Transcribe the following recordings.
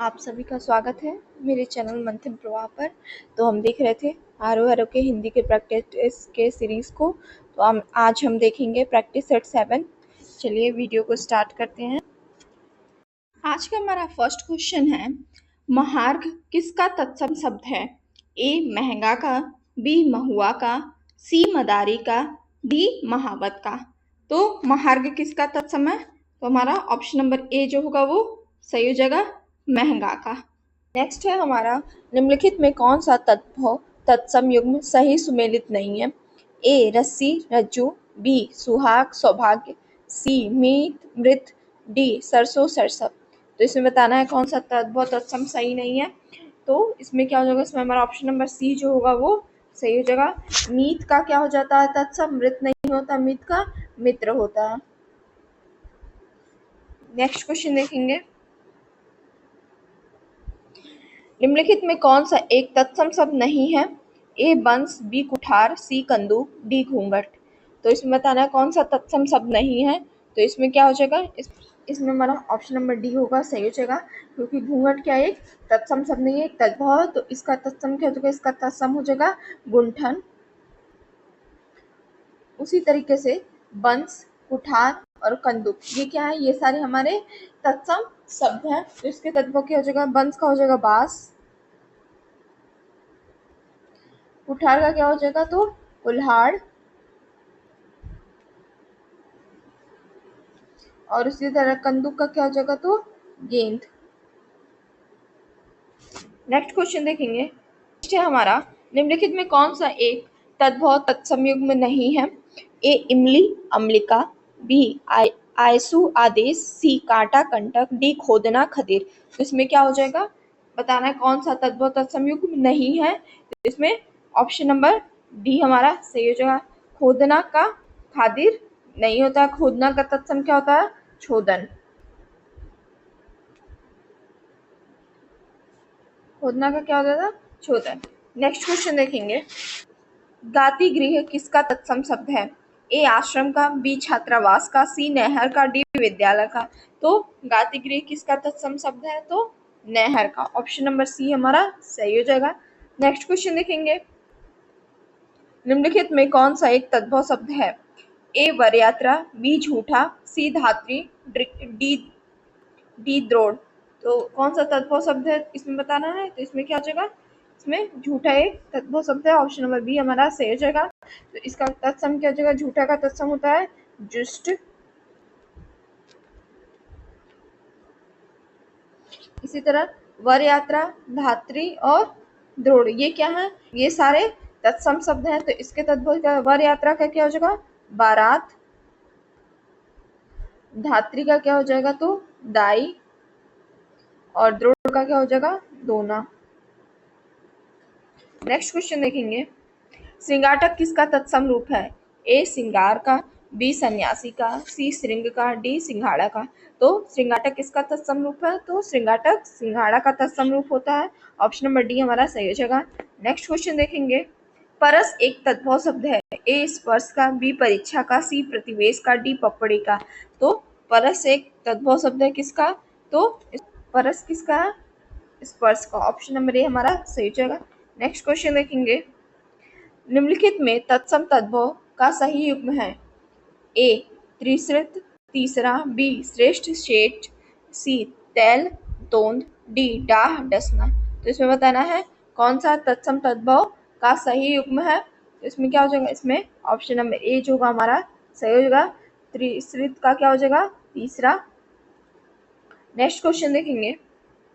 आप सभी का स्वागत है मेरे चैनल मंथन प्रवाह पर। तो हम देख रहे थे आरोह के हिंदी के प्रैक्टिस के सीरीज़ को। तो आज हम देखेंगे प्रैक्टिस सेट 7। चलिए वीडियो को स्टार्ट करते हैं। आज का हमारा फर्स्ट क्वेश्चन है, महार्घ किसका तत्सम शब्द है? ए महंगा का, बी महुआ का, सी मदारी का, डी महावत का। तो महार्घ किसका तत्सम है? तो हमारा ऑप्शन नंबर ए जो होगा वो सही हो जाएगा, महंगा का। नेक्स्ट है हमारा, निम्नलिखित में कौन सा तद्भव तत्सम युग्म सही सुमेलित नहीं है? ए रस्सी रज्जू, बी सुहाग सौभाग्य, सी मीत मृत, डी सरसों सरसब। तो इसमें बताना है कौन सा तद्भव तत्सम सही नहीं है। तो इसमें क्या हो जाएगा, इसमें हमारा ऑप्शन नंबर सी जो होगा वो सही हो जाएगा। मीत का क्या हो जाता है तत्सम? मृत नहीं होता, मीत का मित्र होता है। नेक्स्ट क्वेश्चन देखेंगे, निम्नलिखित में कौन सा एक तत्सम शब्द नहीं है? ए बंस, बी कुठार, सी कंदूक, डी घूंघट। तो इसमें बताना है कौन सा तत्सम शब्द नहीं है। तो इसमें क्या हो जाएगा, इसमें हमारा ऑप्शन नंबर डी होगा सही हो जाएगा, क्योंकि घूंघट क्या एक तत्सम शब्द नहीं है, एक तद्भव। तो इसका तत्सम क्या हो जाएगा, इसका तत्सम हो जाएगा गुंठन। उसी तरीके से बंस, कुठार और कंदुक, ये क्या है, ये सारे हमारे तत्सम शब्द हैं। तो इसके तद्भव क्या हो जाएगा, बंस का हो जाएगा बास, कुठार का क्या हो जाएगा तो कुल्हाड़, और उसी तरह कंदूक का क्या हो जाएगा तो गेंद। नेक्स्ट क्वेश्चन देखेंगे, नेक्स्ट है हमारा, निम्नलिखित में कौन सा एक तद्भव तत्सम युग्म नहीं है? ए इमली अम्लिका, बी आयसु आदेश, सी कांटा कंटक, डी खोदना खदीर। तो इसमें क्या हो जाएगा, बताना है कौन सा तद्भव तत्सम युग्म नहीं है। तो इसमें ऑप्शन नंबर डी हमारा सही हो जाएगा, खोदना का खादिर नहीं होता। खोदना का तत्सम क्या होता है, छोदन। खोदना का क्या होता था, छोदन। नेक्स्ट क्वेश्चन देखेंगे, गाति गृह किसका तत्सम शब्द है? ए आश्रम का, बी छात्रावास का, सी नहर का, डी विद्यालय का। तो गाति गृह किसका तत्सम शब्द है तो नहर का। ऑप्शन नंबर सी हमारा सही हो जाएगा। नेक्स्ट क्वेश्चन देखेंगे, निम्नलिखित में कौन सा एक तद्भव शब्द है? ए वरयात्रा, बी झूठा, सी धात्री, डी डी द्रोण। तो कौन सा तद्भव शब्द है इसमें बताना है। तो इसमें क्या हो जाएगा, इसमें झूठा एक तद्भव शब्द है। ऑप्शन नंबर बी हमारा सही हो जाएगा। तो इसका तत्सम क्या हो जाएगा, झूठा का तत्सम होता है जुष्ट। इसी तरह वर यात्रा, धात्री और द्रोण, ये क्या है, ये सारे तत्सम शब्द हैं। तो इसके तद्भव, वर यात्रा का क्या हो जाएगा बारात, धात्री का क्या हो जाएगा तो दाई, और द्रोण का क्या हो जाएगा दोना। नेक्स्ट क्वेश्चन देखेंगे, श्रृंगाटक किसका तत्सम रूप है? ए सिंगार का, बी सन्यासी का, सी श्रृंग का, डी सिंघाड़ा का। तो श्रृंगाटक किसका तत्सम रूप है तो श्रृंगाटक सिंघाड़ा का तत्सम रूप होता है। ऑप्शन नंबर डी हमारा सही हो जाएगा। नेक्स्ट क्वेश्चन देखेंगे, परस एक तद्भव शब्द है। ए स्पर्श का, बी परीक्षा का, सी प्रतिवेश का, डी पपड़ी का। तो परस एक तद्भव शब्द है किसका तो परस किसका है, स्पर्श का। ऑप्शन नंबर ए हमारा सही हो जाएगा। नेक्स्ट क्वेश्चन देखेंगे, निम्नलिखित में तत्सम तद्भव का सही युग्म है? ए त्रिश्रित तीसरा, बी श्रेष्ठ शेठ, सी तैल तोंद, डी डाह डसना। तो इसमें बताना है कौन सा तत्सम तद्भव का सही युग्म है। तो इसमें क्या हो जाएगा, इसमें ऑप्शन नंबर ए जो होगा हमारा सही हो जाएगा, त्रिश्रित का क्या हो जाएगा तीसरा। नेक्स्ट क्वेश्चन देखेंगे,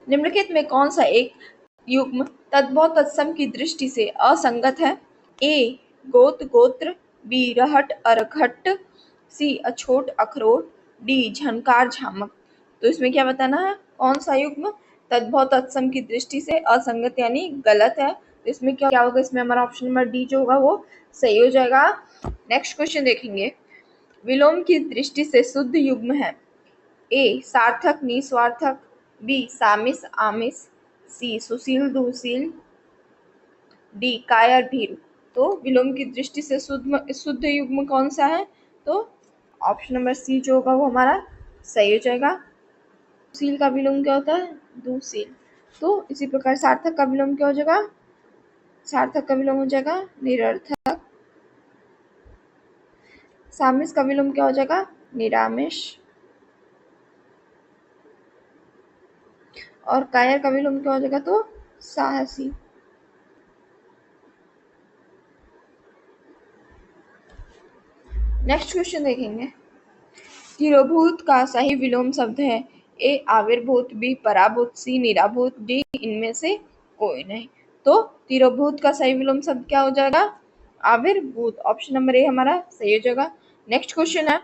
निम्नलिखित में कौन सा एक युग्म तद्भव तत्सम की दृष्टि से असंगत है? ए गोत गोत्र, बी रहट अरघट, सी अछोट अखरोट, डी झनकार झामक। तो इसमें क्या बताना है कौन सा युग्म तद्भव तत्सम की दृष्टि से असंगत यानी गलत है। तो इसमें क्या होगा, इसमें हमारा ऑप्शन नंबर डी जो होगा वो सही हो जाएगा। नेक्स्ट क्वेश्चन देखेंगे, विलोम की दृष्टि से शुद्ध युग्म है? ए सार्थक निस्वार्थक, बी सामिस आमिस, सी सुशील दुशील, डी कायर भीरू। तो विलोम की दृष्टि से शुद्ध युग्म कौन सा है तो ऑप्शन नंबर सी जो होगा वो हमारा सही हो जाएगा। दुशील का विलोम क्या होता है? दुशील। तो इसी प्रकार सार्थक का विलोम क्या हो जाएगा? सार्थक का विलोम हो जाएगा निरर्थक। सामिस का विलोम क्या हो जाएगा? निरामिष। और कायर का विलोम क्या हो जाएगा? तो साहसी। नेक्स्ट क्वेश्चन देखेंगे। तिरोभूत का सही विलोम शब्द है। ए आविर्भूत, बी पराभूत, सी निराभूत, डी इनमें से कोई नहीं। तो तिरोभूत का सही विलोम शब्द क्या हो जाएगा? आविर्भूत। ऑप्शन नंबर ए हमारा सही हो जाएगा। नेक्स्ट क्वेश्चन है,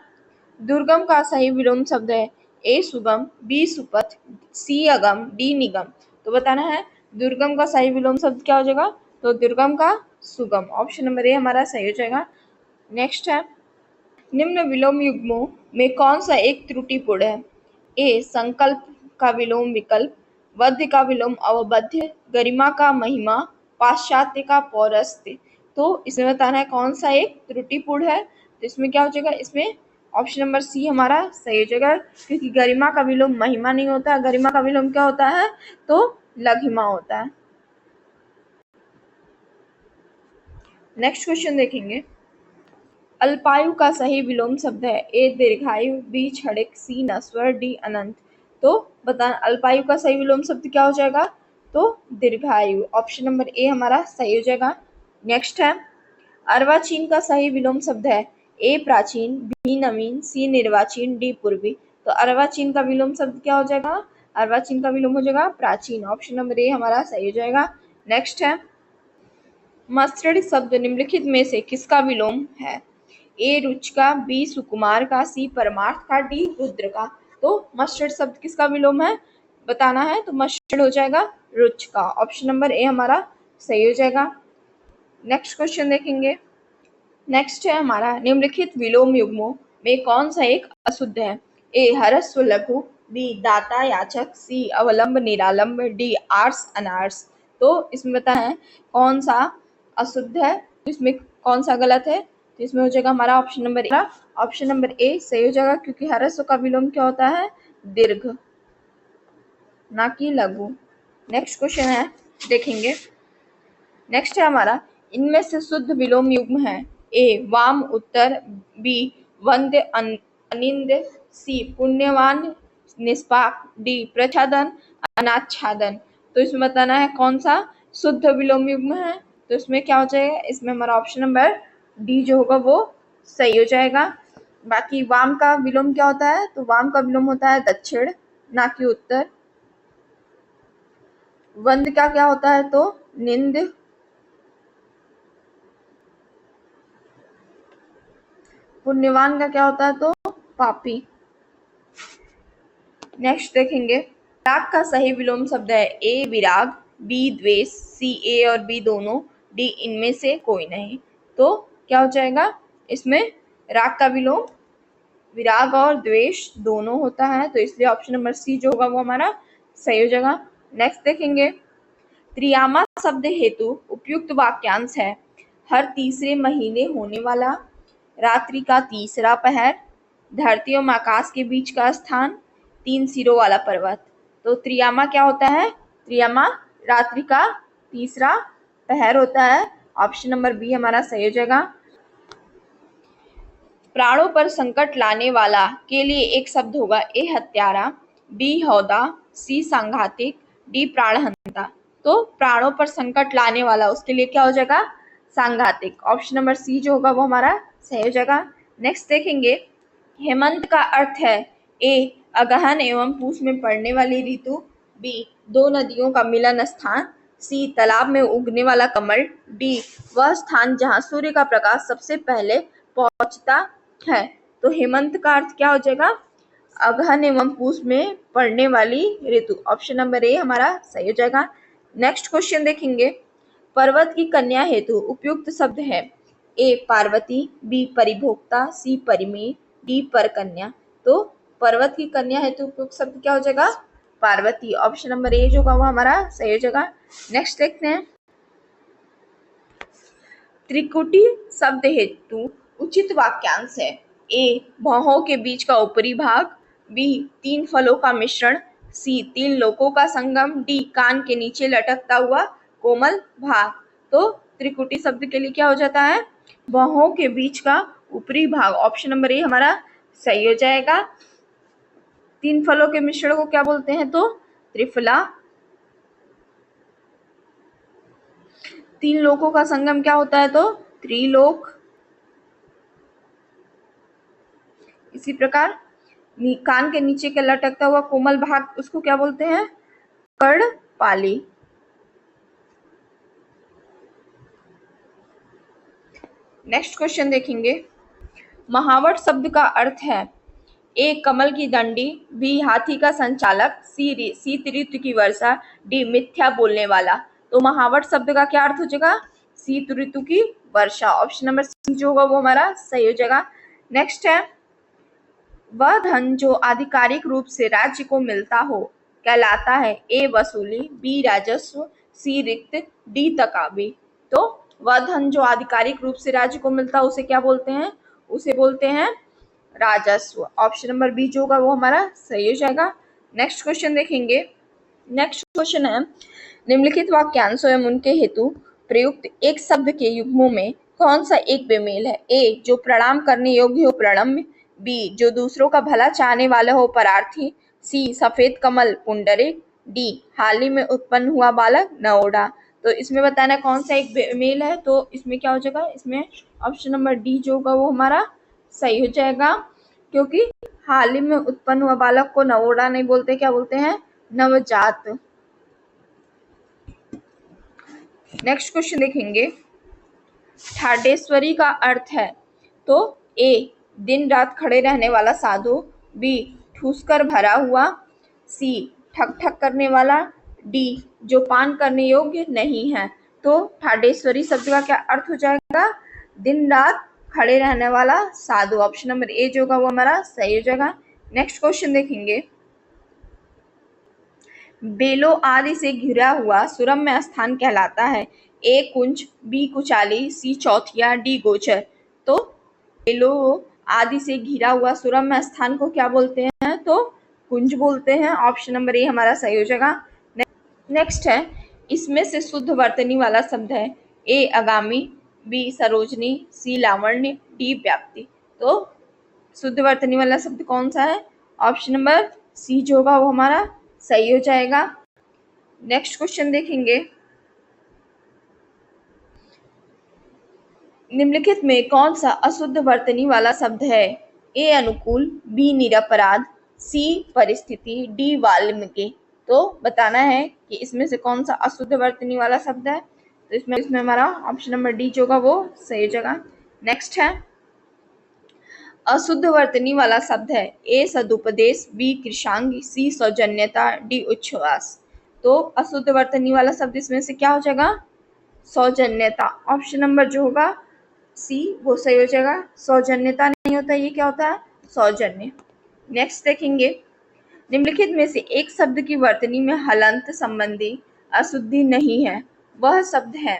दुर्गम का सही विलोम शब्द है। ए सुगम, बी सुपथ, सी अगम, डी निगम। तो बताना है दुर्गम का सही विलोम शब्द क्या हो जाएगा? तो दुर्गम का सुगम। ऑप्शन नंबर ए हमारा सही हो जाएगा। नेक्स्ट है, निम्न विलोम युग्मों में कौन सा एक त्रुटिपूर्ण है? ए संकल्प का विलोम विकल्प, वध्य का विलोम अवबध्य, गरिमा का महिमा, पाश्चात्य का पौरस्त्य। तो इसमें बताना है कौन सा एक त्रुटिपूर्ण है। तो इसमें क्या हो जाएगा? इसमें ऑप्शन नंबर सी हमारा सही हो जाएगा, क्योंकि गरिमा का विलोम महिमा नहीं होता। गरिमा का विलोम क्या होता है? तो लघिमा होता है। नेक्स्ट क्वेश्चन देखेंगे। अल्पायु का सही विलोम शब्द है। ए दीर्घायु, बी क्षणिक, सी नश्वर, डी अनंत। तो बताना अल्पायु का सही विलोम शब्द क्या हो जाएगा? तो दीर्घायु। ऑप्शन नंबर ए हमारा सही हो जाएगा। नेक्स्ट है, अर्वाचीन का सही विलोम शब्द है। ए प्राचीन, बी नवीन, सी निर्वाचीन, डी पूर्वी। तो अर्वाचीन का विलोम शब्द क्या हो जाएगा? अर्वाचीन का विलोम हो जाएगा प्राचीन। ऑप्शन नंबर ए हमारा सही हो जाएगा। नेक्स्ट है, मस्टर्ड शब्द निम्नलिखित में से किसका विलोम है? ए रुच का, बी सुकुमार का, सी परमार्थ का, डी रुद्र का। तो मस्टर्ड शब्द किसका विलोम है बताना है। तो मस्टर्ड हो जाएगा रुच का। ऑप्शन नंबर ए हमारा सही हो जाएगा। नेक्स्ट क्वेश्चन देखेंगे। नेक्स्ट है हमारा, निम्नलिखित विलोम युग्मों में कौन सा एक अशुद्ध है? ए हरस्व लघु, बी दाता याचक, सी अवलंब निरालंब, डी आर्स अनार्स। तो इसमें बताना है कौन सा अशुद्ध है। तो इसमें कौन सा गलत है? तो इसमें हो जाएगा हमारा ऑप्शन नंबर ए सही हो जाएगा, क्योंकि हरस्व का विलोम क्या होता है? दीर्घ, ना कि लघु। नेक्स्ट क्वेश्चन है देखेंगे। नेक्स्ट है हमारा, इनमें से शुद्ध विलोम युग्म है। ए वाम उत्तर, बी वंद्य अनिंद, सी पुण्यवान निष्पाप, डी प्रच्छादन अनाच्छादन। तो इसमें बताना है कौन सा शुद्ध विलोम युग्म है। तो इसमें क्या हो जाएगा? इसमें हमारा ऑप्शन नंबर डी जो होगा वो सही हो जाएगा। बाकी वाम का विलोम क्या होता है? तो वाम का विलोम होता है दक्षिण, ना कि उत्तर। वंद का क्या होता है? तो निंद। पुण्यवान का क्या होता है? तो पापी। नेक्स्ट देखेंगे, राग का सही विलोम शब्द है। ए विराग, बी द्वेष, सी ए और बी दोनों, डी इनमें से कोई नहीं। तो क्या हो जाएगा? इसमें राग का विलोम विराग और द्वेष दोनों होता है। तो इसलिए ऑप्शन नंबर सी जो होगा वो हमारा सही हो जाएगा। नेक्स्ट देखेंगे, त्रियामा शब्द हेतु उपयुक्त वाक्यांश है। हर तीसरे महीने होने वाला, रात्रि का तीसरा पहर, धरती और आकाश के बीच का स्थान, तीन सिरों वाला पर्वत। तो त्रियामा क्या होता है? त्रियामा रात्रि का तीसरा पहर होता है। ऑप्शन नंबर बी हमारा सही हो जाएगा। प्राणों पर संकट लाने वाला के लिए एक शब्द होगा। ए हत्यारा, बी हौदा, सी सांघातिक, डी प्राणहंता। तो प्राणों पर संकट लाने वाला उसके लिए क्या हो जाएगा? सांघातिक। ऑप्शन नंबर सी जो होगा वो हमारा सही हो जाएगा। नेक्स्ट देखेंगे, हेमंत का अर्थ है। ए अगहन एवं पूस में पड़ने वाली ऋतु, बी दो नदियों का मिलन स्थान, सी तालाब में उगने वाला कमल, डी वह स्थान जहां सूर्य का प्रकाश सबसे पहले पहुंचता है। तो हेमंत का अर्थ क्या हो जाएगा? अगहन एवं पूस में पड़ने वाली ऋतु। ऑप्शन नंबर ए हमारा सही हो जाएगा। नेक्स्ट क्वेश्चन देखेंगे, पर्वत की कन्या हेतु उपयुक्त शब्द है। ए पार्वती, बी परिभोक्ता, सी परिमेय, डी परकन्या। तो पर्वत की कन्या हेतु उपयुक्त शब्द क्या हो जाएगा? पार्वती। ऑप्शन नंबर ए जो होगा वो हमारा सही हो जाएगा। नेक्स्ट देखते हैं, त्रिकुटी शब्द हेतु उचित वाक्यांश है। ए भौहों के बीच का ऊपरी भाग, बी तीन फलों का मिश्रण, सी तीन लोकों का संगम, डी कान के नीचे लटकता हुआ कोमल भाग। तो त्रिकुटी शब्द के लिए क्या हो जाता है? बाहों के बीच का ऊपरी भाग। ऑप्शन नंबर ए हमारा सही हो जाएगा। तीन फलों के मिश्रण को क्या बोलते हैं? तो त्रिफला। तीन लोकों का संगम क्या होता है? तो त्रिलोक। इसी प्रकार कान के नीचे का लटकता हुआ कोमल भाग, उसको क्या बोलते हैं? कर्णपाली। नेक्स्ट क्वेश्चन देखेंगे। महावट शब्द का अर्थ है ए कमल की डंडी, बी हाथी का संचालक, सी शीत ऋतु की वर्षा, डी मिथ्या बोलने वाला। तो महावट शब्द का क्या अर्थ हो जाएगा? शीत ऋतु की वर्षा। ऑप्शन नंबर सी जो होगा वो हमारा सही हो जाएगा। नेक्स्ट है, वह धन जो आधिकारिक रूप से राज्य को मिलता हो कहलाता है ए वसूली, बी राजस्व, सी रिक्त, डी तकाबी। तो वह धन जो आधिकारिक रूप से राज्य को मिलता है उसे क्या बोलते हैं? उसे बोलते हैं राजस्व। ऑप्शन नंबर बी जो होगा वो हमारा सही हो जाएगा। नेक्स्ट क्वेश्चन देखेंगे। नेक्स्ट क्वेश्चन है, निम्नलिखित वाक्यांशों एवं उनके हेतु प्रयुक्त एक शब्द के युग्मों में कौन सा एक बेमेल है? ए जो प्रणाम करने योग्य हो प्रणम्य, बी जो दूसरों का भला चाहने वाला हो परार्थी, सी सफेद कमल पुंडरिक, डी हाल ही में उत्पन्न हुआ बालक नवोढ़ा। तो इसमें बताना कौन सा एक बेमेल है? तो इसमें क्या हो जाएगा? इसमें ऑप्शन नंबर डी जो होगा वो हमारा सही हो जाएगा, क्योंकि हाल ही में उत्पन्न हुआ बालक को नवोढ़ा नहीं बोलते, क्या बोलते हैं? नवजात। नेक्स्ट क्वेश्चन देखेंगे। ठाडेश्वरी का अर्थ है तो ए दिन रात खड़े रहने वाला साधु, बी ठूस कर भरा हुआ, सी ठक ठक करने वाला, डी जो पान करने योग्य नहीं है। तो ठाडेश्वरी शब्द का क्या अर्थ हो जाएगा? दिन रात खड़े रहने वाला साधु। ऑप्शन नंबर ए जो होगा वो हमारा सही हो जाएगा। नेक्स्ट क्वेश्चन देखेंगे। बेलों आदि से घिरा हुआ सुरम्य स्थान कहलाता है ए कुंज, बी कुचाली, सी चौथिया, डी गोचर। तो बेलों आदि से घिरा हुआ सुरम्य स्थान को क्या बोलते हैं? तो कुंज बोलते हैं। ऑप्शन नंबर ए हमारा सही हो जाएगा। नेक्स्ट है, इसमें से शुद्ध वर्तनी वाला शब्द है ए आगामी, बी सरोजनी, सी लावण्य, डी व्याप्ति। तो शुद्ध वर्तनी वाला शब्द कौन सा है? ऑप्शन नंबर सी जो होगा वो हमारा सही हो जाएगा। नेक्स्ट क्वेश्चन देखेंगे। निम्नलिखित में कौन सा अशुद्ध वर्तनी वाला शब्द है? ए अनुकूल, बी निरपराध, सी परिस्थिति, डी वाल्मीकि। तो बताना है कि इसमें से कौन सा अशुद्ध वर्तनी वाला शब्द है। तो इसमें हमारा ऑप्शन नंबर डी जो होगा वो सही हो जाएगा। नेक्स्ट है, अशुद्ध वर्तनी वाला शब्द है ए सदुपदेश, बी कृशांग, सी सौजन्यता, डी उच्छ्वास। तो अशुद्ध वर्तनी वाला शब्द इसमें से क्या हो जाएगा? सौजन्यता। ऑप्शन नंबर जो होगा सी वो सही हो जाएगा। सौजन्यता नहीं होता, ये क्या होता है? सौजन्य। नेक्स्ट देखेंगे। निम्नलिखित में से एक शब्द की वर्तनी में हलंत संबंधी अशुद्धि नहीं है, वह शब्द है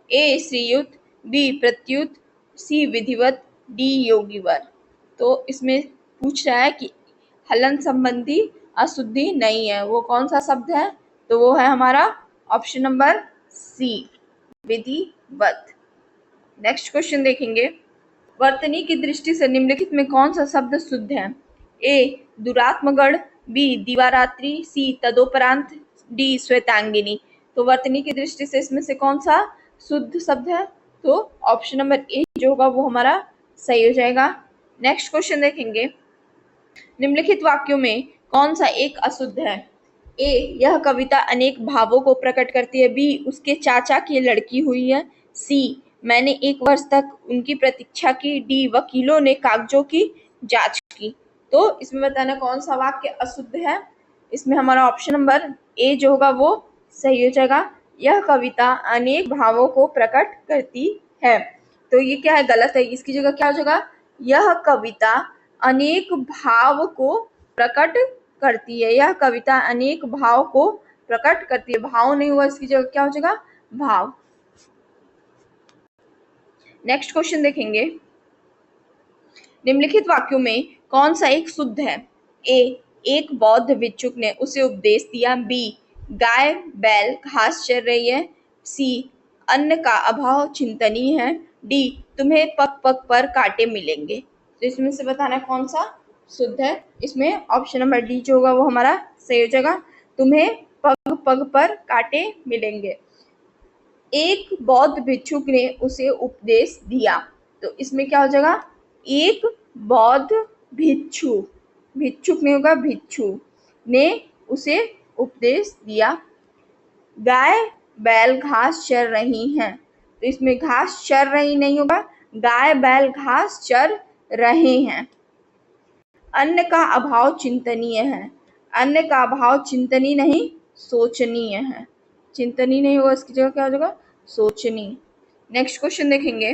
ए श्रीयुत, बी प्रत्युत, सी विधिवत, डी योगिवर। तो इसमें पूछ रहा है कि हलन संबंधी अशुद्धि नहीं है, वो कौन सा शब्द है? तो वो है हमारा ऑप्शन नंबर सी विधिवत। नेक्स्ट क्वेश्चन देखेंगे। वर्तनी की दृष्टि से निम्नलिखित में कौन सा शब्द शुद्ध है? ए दुरात्मगढ़, बी दिवारात्रि, सी तदोपरांत, डी श्वेतांगिनी। तो वर्तनी की दृष्टि से इसमें से कौन सा शुद्ध शब्द है? तो ऑप्शन नंबर ए जो होगा वो हमारा सही हो जाएगा। नेक्स्ट क्वेश्चन देखेंगे। निम्नलिखित वाक्यों में कौन सा एक अशुद्ध है? ए यह कविता अनेक भावों को प्रकट करती है, बी उसके चाचा की लड़की हुई है, सी मैंने 1 वर्ष तक उनकी प्रतीक्षा की, डी वकीलों ने कागजों की जांच की। तो इसमें बताना कौन सा वाक्य अशुद्ध है। इसमें हमारा ऑप्शन नंबर ए जो होगा वो सही हो जाएगा। यह कविता अनेक भावों को प्रकट करती है। तो ये क्या है? गलत है। इसकी जगह क्या हो जाएगा? यह कविता अनेक भाव को प्रकट करती है। यह कविता अनेक भाव को प्रकट करती है। भाव नहीं हुआ, इसकी जगह क्या हो जाएगा? भाव। नेक्स्ट क्वेश्चन देखेंगे। निम्नलिखित वाक्यों में कौन सा एक शुद्ध है? ए एक बौद्ध भिक्षुक ने उसे उपदेश दिया। बी, गाय बैल घास चर रही है। सी, अन्न का अभाव चिंतनीय है। डी, तुम्हें पग पग पर कांटे मिलेंगे। तो इसमें से बताना कौन सा शुद्ध है। इसमें ऑप्शन नंबर डी जो होगा वो हमारा सही हो जाएगा, तुम्हें पग पग पर कांटे मिलेंगे। एक बौद्ध भिक्षुक ने उसे उपदेश दिया, तो इसमें क्या हो जाएगा, एक बौद्ध भिक्षु, भिक्षुक नहीं होगा, भिक्षु ने उसे उपदेश दिया। गाय बैल घास चर रही हैं, तो इसमें घास चर रही नहीं होगा, गाय बैल घास चर रहे हैं। अन्न का अभाव चिंतनीय है, अन्न का अभाव चिंतनीय नहीं सोचनीय है, चिंतनीय नहीं होगा, इसकी जगह क्या हो जाएगा, सोचनीय। नेक्स्ट क्वेश्चन देखेंगे।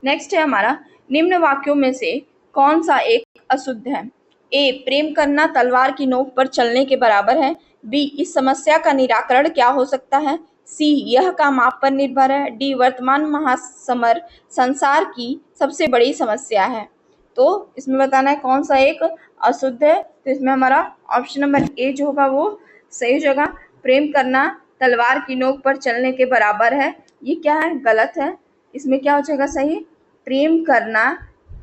नेक्स्ट है हमारा, निम्न वाक्यों में से कौन सा एक अशुद्ध है। ए, प्रेम करना तलवार की नोक पर चलने के बराबर है। बी, इस समस्या का निराकरण क्या हो सकता है। सी, यह काम आप पर निर्भर है। डी, वर्तमान महासमर संसार की सबसे बड़ी समस्या है। तो इसमें बताना है कौन सा एक अशुद्ध है। तो इसमें हमारा ऑप्शन नंबर ए जो होगा वो सही जगह, प्रेम करना तलवार की नोक पर चलने के बराबर है, ये क्या है, गलत है। इसमें क्या हो जाएगा सही, प्रेम करना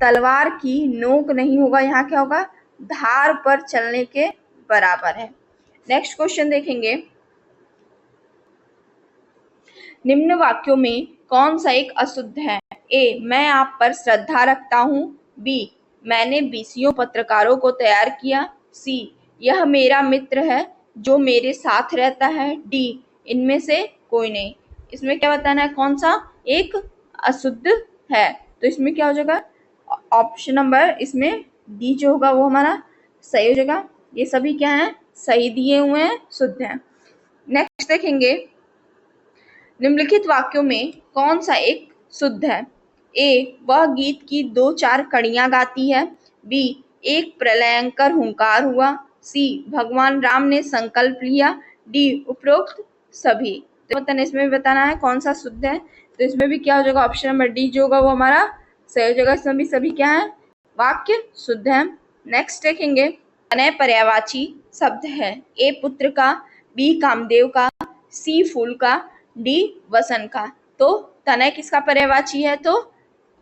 तलवार की नोक नहीं होगा, यहाँ क्या होगा, धार पर चलने के बराबर है। नेक्स्ट क्वेश्चन देखेंगे। निम्न वाक्यों में कौन सा एक अशुद्ध है। ए, मैं आप पर श्रद्धा रखता हूँ। बी, मैंने 20 पत्रकारों को तैयार किया। सी, यह मेरा मित्र है जो मेरे साथ रहता है। डी, इनमें से कोई नहीं। इसमें क्या बताना है कौन सा एक अशुद्ध है। तो इसमें क्या हो जाएगा, ऑप्शन नंबर इसमें डी जो होगा वो हमारा सही हो जाएगा। ये सभी क्या है, सही दिए हुए हैं, शुद्ध हैं। नेक्स्ट देखेंगे, निम्नलिखित वाक्यों में कौन सा एक शुद्ध है। ए, वह गीत की 2-4 कड़ियां गाती है। बी, एक प्रलयंकर हुंकार हुआ। सी, भगवान राम ने संकल्प लिया। डी, उपरोक्त सभी। तो मतलब इसमें भी बताना है कौन सा शुद्ध है। तो इसमें भी क्या हो जाएगा, ऑप्शन नंबर डी जो होगा वो हमारा सही हो जाएगा। इसमें भी सभी क्या है, वाक्य शुद्ध है। नेक्स्ट देखेंगे, अनय पर्यायवाची शब्द है। ए, पुत्र का। बी, कामदेव का। सी, फूल का। डी, वसन का। तो तनय किसका पर्यायवाची है, तो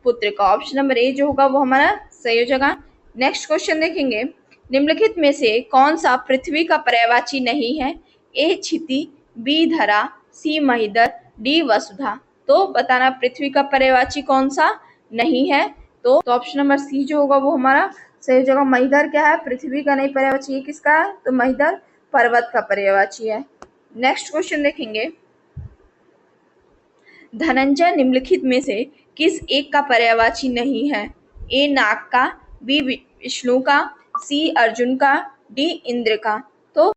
पुत्र का। ऑप्शन नंबर ए जो होगा वो हमारा सही हो जाएगा। नेक्स्ट क्वेश्चन देखेंगे, निम्नलिखित में से कौन सा पृथ्वी का पर्यायवाची नहीं है। ए, क्षिति। बी, धरा। सी, महीधर। डी, वसुधा। तो बताना पृथ्वी का पर्यायवाची कौन सा नहीं है। तो ऑप्शन नंबर सी जो होगा वो हमारा सही जगह। महीधर क्या है, पृथ्वी का नहीं पर्यायवाची, ये किसका है, तो महीधर पर्वत का पर्यायवाची है। नेक्स्ट क्वेश्चन देखेंगे, धनंजय निम्नलिखित में से किस एक का पर्यायवाची नहीं है। ए, नाग का। बी, विष्णु का। सी, अर्जुन का। डी, इंद्र का। तो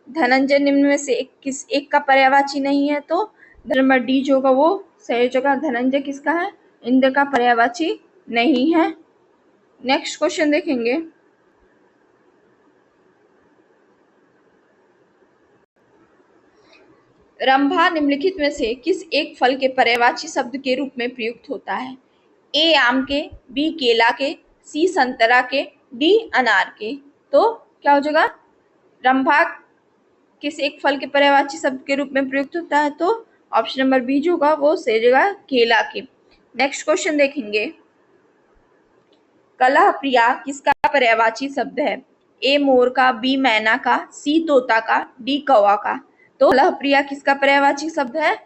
धनंजय निम्न में से किस एक का पर्यायवाची नहीं है, तो नंबर डी जो होगा वो सही जगह। धनंजय किसका है, इंद्र का पर्यायवाची नहीं है। नेक्स्ट क्वेश्चन देखेंगे, रंभा निम्नलिखित में से किस एक फल के पर्यायवाची शब्द के रूप में प्रयुक्त होता है। ए, आम के। बी, केला के। सी, संतरा के। डी, अनार के। तो क्या हो जाएगा, रंभा किस एक फल के पर्यायवाची शब्द के रूप में प्रयुक्त होता है, तो ऑप्शन नंबर बी जो होगा वो सही जगह, केला के। नेक्स्ट क्वेश्चन देखेंगे, कलह प्रिया किसका पर्यायवाची शब्द है। ए, मोर का। बी, मैना का। सी, तोता का। डी, कौवा का। तो कलह प्रिया किसका पर्यायवाची शब्द है,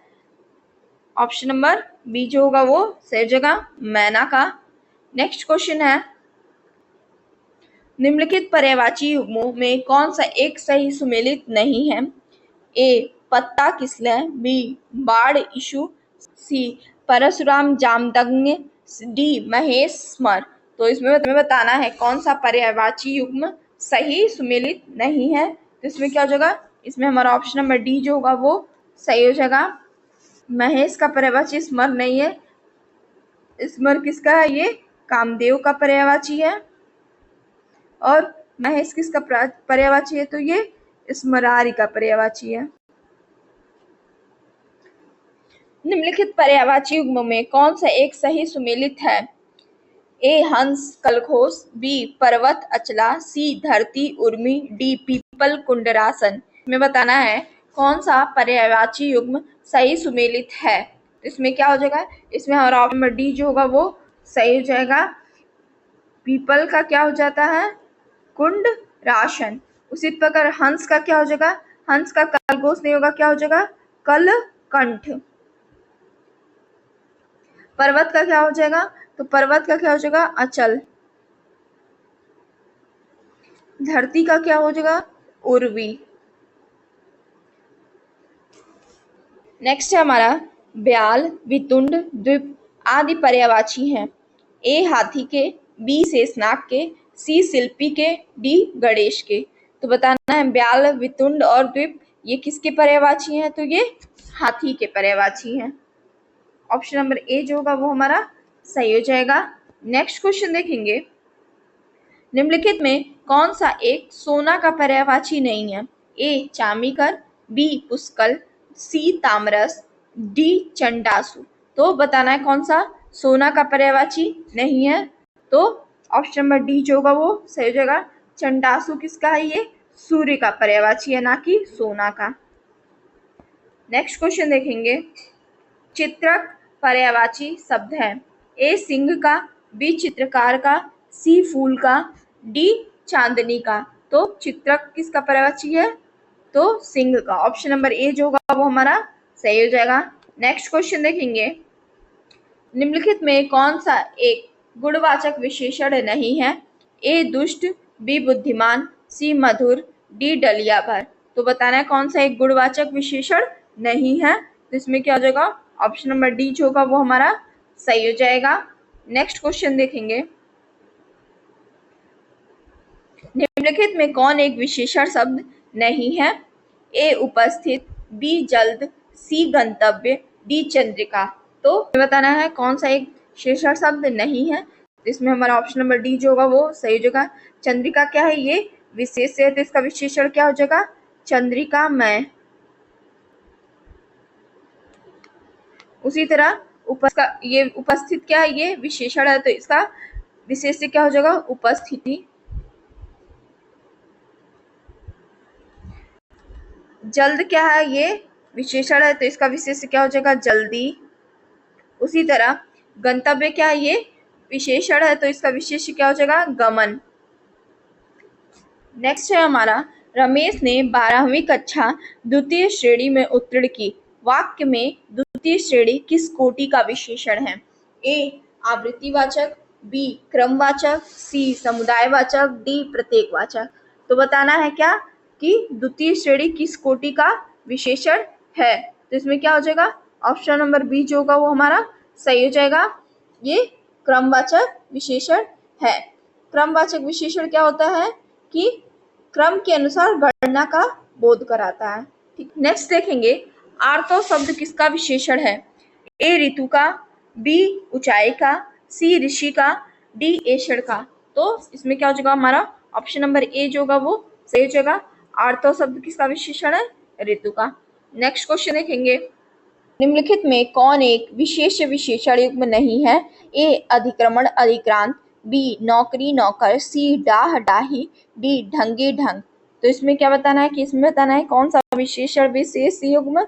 ऑप्शन नंबर बी जो होगा वो सही जगह, मैना का। नेक्स्ट क्वेश्चन है, निम्नलिखित पर्यायवाची युग्मों में कौन सा एक सही सुमेलित नहीं है। ए, पत्ता किसलय। बी, बाढ़ इशु। सी, परशुराम जामदग्नि। डी, महेश स्मर। तो इसमें तुम्हें बताना है कौन सा पर्यायवाची युग्म सही सुमेलित नहीं है। तो इसमें क्या हो जाएगा, इसमें हमारा ऑप्शन नंबर डी जो होगा वो सही हो जाएगा। महेश का पर्यायवाची स्मर नहीं है। स्मर किसका है, ये कामदेव का पर्यायवाची है। और महेश किसका पर्यायवाची है, तो ये स्मरारी का पर्यायवाची है। निम्नलिखित पर्यायवाची युग्म में कौन सा एक सही सुमेलित है। ए हंस कलघोष, बी पर्वत अचला, सी धरती उर्मी, डी पीपल कुंडरासन। इसमें बताना है कौन सा पर्यायवाची युग्म सही सुमेलित है। तो इसमें क्या हो जाएगा, इसमें हमारा ऑप्शन नंबर डी जो होगा वो सही हो जाएगा। पीपल का क्या हो जाता है, कुंड राशन। उसी प्रकार हंस का क्या हो जाएगा, हंस का कलघोष नहीं होगा, क्या हो जाएगा, कलकंठ। पर्वत का क्या हो जाएगा, तो पर्वत का क्या हो जाएगा, अचल। धरती का क्या हो जाएगा, उर्वी। नेक्स्ट है हमारा ब्याल, वितुंड, द्वीप आदि पर्यायवाची हैं। ए हाथी के, बी शेषनाग के, सी शिल्पी के, डी गणेश के। तो बताना है ब्याल, वितुंड और द्वीप ये किसके पर्यायवाची हैं, तो ये हाथी के पर्यायवाची हैं। ऑप्शन नंबर ए जो होगा वो हमारा सही हो जाएगा। नेक्स्ट क्वेश्चन देखेंगे, निम्नलिखित में कौन सा एक सोना का पर्यायवाची नहीं है। ए चामीकर, बी पुष्कल, सी तामरस, डी चंडासु। तो बताना है कौन सा सोना का पर्यायवाची नहीं है, तो ऑप्शन नंबर डी जो होगा वो सही हो जाएगा। चंडासु किसका है, ये सूर्य का पर्यायवाची है, ना कि सोना का। नेक्स्ट क्वेश्चन देखेंगे, चित्रक पर्यायवाची शब्द है। ए सिंह का, बी चित्रकार का, सी फूल का, डी चांदनी का। तो चित्रक किसका पर्यायवाची है, तो सिंह का। ऑप्शन नंबर ए जो होगा वो हमारा सही हो जाएगा। नेक्स्ट क्वेश्चन देखेंगे, निम्नलिखित में कौन सा एक गुणवाचक विशेषण नहीं है। ए दुष्ट, बी बुद्धिमान, सी मधुर, डी डलिया भर। तो बताना है कौन सा एक गुणवाचक विशेषण नहीं है, तो इसमें क्या हो जाएगा, ऑप्शन नंबर डी जो होगा वो हमारा सही हो जाएगा। नेक्स्ट क्वेश्चन देखेंगे, निम्नलिखित में कौन एक विशेषण शब्द नहीं है। ए उपस्थित, बी जल्द, सी गंतव्य, डी चंद्रिका। तो बताना है कौन सा एक विशेषण शब्द नहीं है, तो इसमें हमारा ऑप्शन नंबर डी जो होगा वो सही हो जाएगा। चंद्रिका क्या है, ये विशेष है, तो इसका विशेषण क्या हो जाएगा, चंद्रिका मय। उसी तरह ये उपस्थित क्या है, ये विशेषण है, तो इसका विशेष क्या हो जाएगा, उपस्थिति। जल्द क्या है, ये विशेषण है, तो इसका विशेष क्या हो जाएगा, जल्दी। उसी तरह गंतव्य क्या है, ये विशेषण है, तो इसका विशेष क्या हो जाएगा, गमन। नेक्स्ट है हमारा, रमेश ने 12वीं कक्षा द्वितीय श्रेणी में उत्तीर्ण की। वाक्य में द्वितीय श्रेणी किस कोटि का विशेषण है। ए आवृत्तिवाचक, बी क्रमवाचक, सी समुदायवाचक, डी प्रत्येकवाचक। तो बताना है क्या कि द्वितीय श्रेणी किस कोटि का विशेषण है, तो इसमें क्या हो जाएगा, ऑप्शन नंबर बी जो होगा वो हमारा सही हो जाएगा। ये क्रमवाचक विशेषण है। क्रमवाचक विशेषण क्या होता है कि क्रम के अनुसार गणना का बोध कराता है। ठीक, नेक्स्ट देखेंगे, आर्तो शब्द किसका विशेषण है। ए ऋतु का, बी ऊंचाई का, सी ऋषि का, डी ऐशर का। तो इसमें क्या हो जाएगा, हमारा ऑप्शन नंबर ए जो होगा वो सही हो जाएगा। आर्तो शब्द किसका विशेषण है, ऋतु का। नेक्स्ट क्वेश्चन देखेंगे, निम्नलिखित में कौन एक विशेष विशेषण युग्म नहीं है। ए अधिक्रमण अधिक्रांत, बी नौकरी नौकर, सी डाह डाही, डी ढंगे ढंग। तो इसमें क्या बताना है कि इसमें बताना है कौन सा विशेषण विशेष युग्म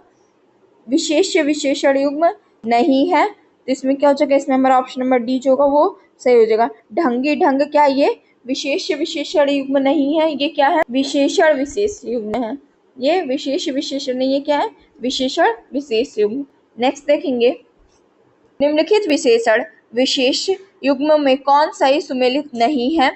विशेष विशेषण युग्म नहीं है, तो इसमें क्या हो जाएगा, इसमें हमारा ऑप्शन नंबर डी जो होगा वो सही हो जाएगा। ढंगे ढंग क्या, ये विशेष विशेषण युग्म नहीं है, ये क्या है, विशेषण विशेष युग्म है। ये विशेष विशेषण नहीं है, क्या है, विशेषण विशेष युग्म। नेक्स्ट देखेंगे, निम्नलिखित विशेषण विशेष युग्म में कौन सही सुमेलित नहीं है।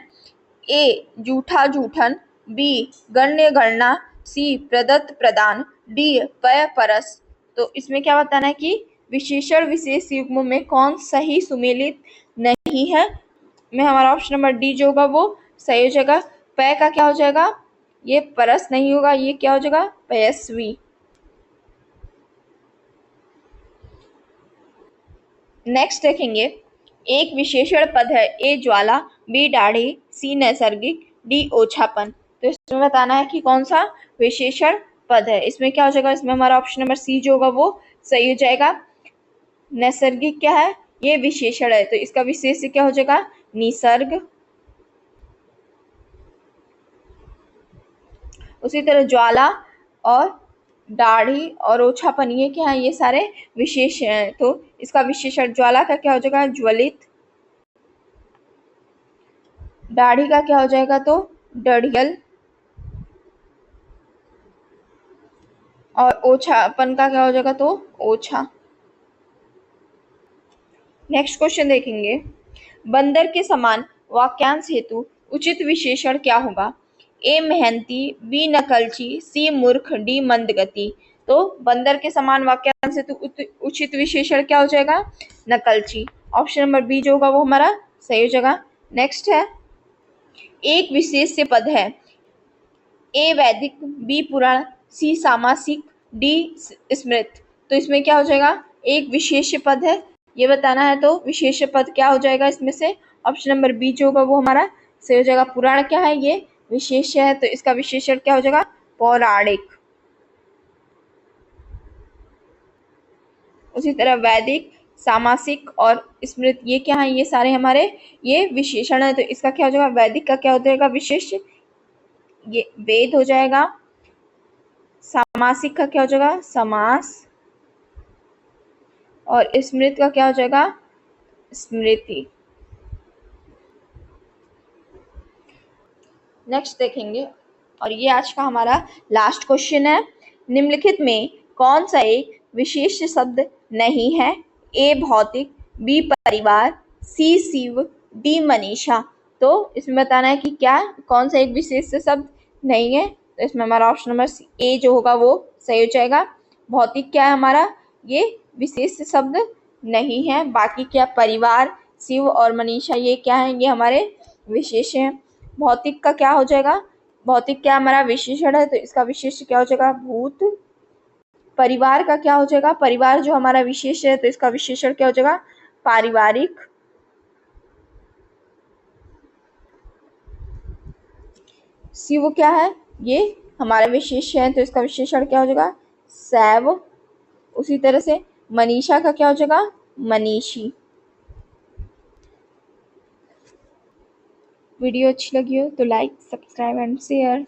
ए जूठा जूठन, बी गण्य गणना, सी प्रदत्त प्रदान, डी पय परस। तो इसमें क्या बताना है कि विशेषण विशेष युग्म में कौन सही सुमेलित नहीं है, में हमारा ऑप्शन नंबर डी जो होगा वो सही हो जाएगा। पय का क्या हो जाएगा, ये परस नहीं होगा, ये क्या हो जाएगा, पयस्वी। नेक्स्ट देखेंगे, एक विशेषण पद है। ए ज्वाला, बी दाढ़ी, सी नैसर्गिक, डी ओछापन। तो इसमें बताना है कि कौन सा विशेषण पद है। इसमें क्या हो जाएगा, इसमें हमारा ऑप्शन नंबर सी जो होगा वो सही हो जाएगा। नैसर्गिक क्या है, ये विशेषण है, तो इसका विशेष क्या हो जाएगा, निसर्ग। उसी तरह ज्वाला और दाढ़ी और ओछापन, ये क्या है, ये सारे विशेष हैं। तो इसका विशेषण ज्वाला का क्या हो जाएगा, ज्वलित। दाढ़ी का क्या हो जाएगा, तो डढ़ियल। और ओछापन का क्या हो जाएगा, तो ओछा। नेक्स्ट क्वेश्चन देखेंगे, बंदर के समान वाक्यांश हेतु उचित विशेषण क्या होगा। ए मेहनती, बी नकलची, सी मूर्ख, डी मंदगति। तो बंदर के समान वाक्यांश हेतु उचित विशेषण क्या हो जाएगा, नकलची। ऑप्शन नंबर बी जो होगा वो हमारा सही हो जाएगा। नेक्स्ट है, एक विशेष से पद है, ए वैदिक, बी पुराण, सी सामासिक, डी स्मृत। तो इसमें क्या हो जाएगा, एक विशेष पद है, ये बताना है। तो विशेष पद क्या हो जाएगा इसमें से, ऑप्शन नंबर बी जो होगा वो हमारा सही हो जाएगा। पुराण क्या है, ये विशेष है, तो इसका विशेषण क्या हो जाएगा, पौराणिक। उसी तरह वैदिक, सामासिक और स्मृत, ये क्या है, ये सारे हमारे ये विशेषण है। तो इसका क्या हो जाएगा, वैदिक का क्या हो जाएगा विशेष, ये वेद हो जाएगा। सामासिक का क्या हो जाएगा, समास। और स्मृत का क्या हो जाएगा, स्मृति। नेक्स्ट देखेंगे, और ये आज का हमारा लास्ट क्वेश्चन है, निम्नलिखित में कौन सा एक विशेष शब्द नहीं है। ए भौतिक, बी परिवार, सी शिव, डी मनीषा। तो इसमें बताना है कि क्या कौन सा एक विशेष शब्द नहीं है। तो इसमें हमारा ऑप्शन नंबर ए जो होगा वो सही हो जाएगा। भौतिक क्या है हमारा, ये विशेष शब्द नहीं है। बाकी क्या, परिवार, शिव और मनीषा, ये क्या है, ये हमारे विशेष हैं। भौतिक का क्या हो जाएगा, भौतिक क्या हमारा विशेषण है, तो इसका विशेष क्या हो जाएगा, भूत। परिवार का क्या हो जाएगा, परिवार जो हमारा विशेष है, तो इसका विशेषण क्या हो जाएगा, पारिवारिक। शिव क्या है, ये हमारा विशेष है, तो इसका विशेषण क्या हो जाएगा, शैव। उसी तरह से मनीषा का क्या हो जाएगा, मनीषी। वीडियो अच्छी लगी हो तो लाइक, सब्सक्राइब एंड शेयर।